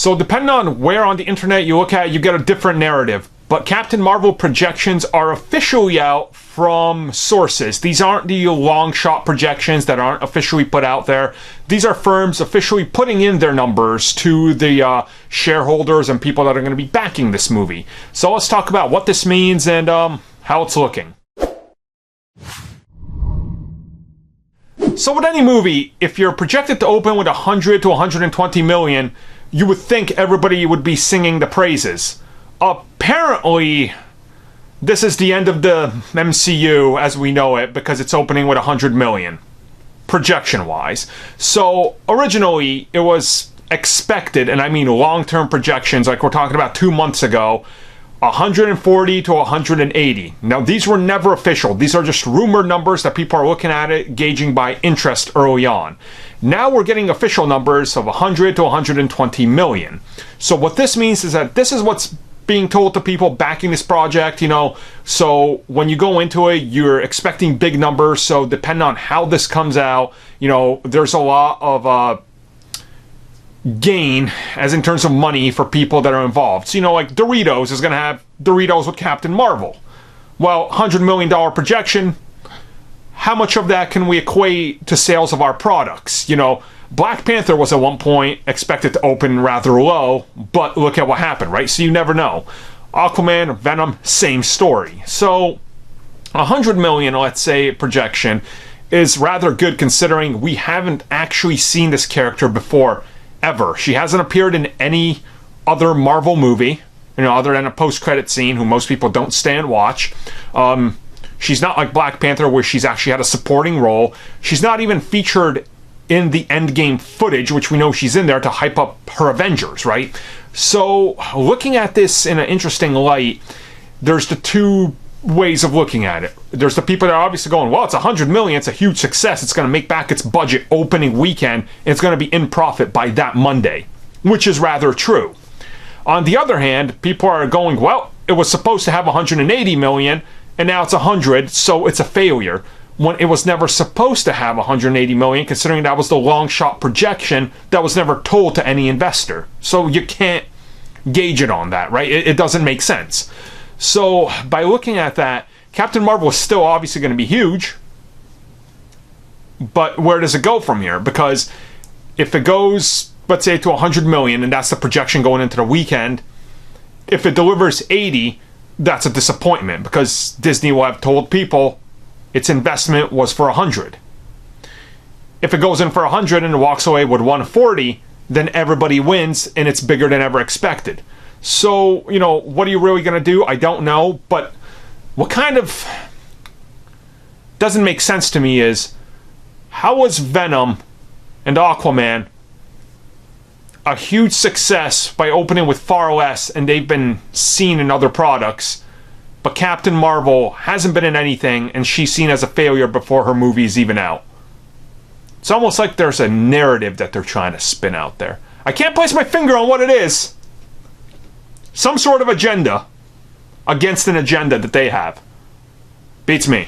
So depending on where on the internet you look at, you get a different narrative. But Captain Marvel projections are officially out from sources. These aren't the long shot projections that aren't officially put out there. These are firms officially putting in their numbers to the shareholders and people that are going to be backing this movie. So let's talk about what this means and how it's looking. So with any movie, if you're projected to open with 100 to 120 million, you would think everybody would be singing the praises. Apparently, this is the end of the MCU as we know it because it's opening with 100 million, projection-wise. So originally, it was expected, and I mean long-term projections, like we're talking about 2 months ago, 140 to 180. Now, these were never official. These are just rumored numbers that people are looking at it, gauging by interest early on. Now we're getting official numbers of 100 to 120 million. So what this means is that this is what's being told to people backing this project, you know. So when you go into it, you're expecting big numbers. So depending on how this comes out, you know, there's a lot of gain as in terms of money for people that are involved. So, you know, like Doritos is going to have Doritos with Captain Marvel. Well, $100 million projection, how much of that can we equate to sales of our products? You know, Black Panther was at one point expected to open rather low, but look at what happened, right? So you never know. Aquaman, Venom, same story. So 100 million, let's say, projection is rather good considering we haven't actually seen this character before ever. She hasn't appeared in any other Marvel movie, you know, other than a post-credit scene, who most people don't stand watch. She's not like Black Panther, where she's actually had a supporting role. She's not even featured in the Endgame footage, which we know she's in there to hype up her Avengers, right? So, looking at this in an interesting light, there's the two ways of looking at it. There's the people that are obviously going, well, it's 100 million, it's a huge success, it's going to make back its budget opening weekend, and it's going to be in profit by that Monday, which is rather true. On the other hand, people are going, well, it was supposed to have 180 million, and now it's 100, so it's a failure, when it was never supposed to have 180 million, considering that was the long shot projection that was never told to any investor. So you can't gauge it on that, right? It doesn't make sense. So, by looking at that, Captain Marvel is still obviously going to be huge, but where does it go from here? Because if it goes, let's say, to 100 million, and that's the projection going into the weekend, if it delivers 80, that's a disappointment, because Disney will have told people its investment was for 100. If it goes in for 100 and it walks away with 140, then everybody wins, and it's bigger than ever expected. So, you know, what are you really going to do? I don't know, but what kind of doesn't make sense to me is, how was Venom and Aquaman a huge success by opening with far less, and they've been seen in other products, but Captain Marvel hasn't been in anything, and she's seen as a failure before her movie's even out? It's almost like there's a narrative that they're trying to spin out there. I can't place my finger on what it is. Some sort of agenda against an agenda that they have. Beats me.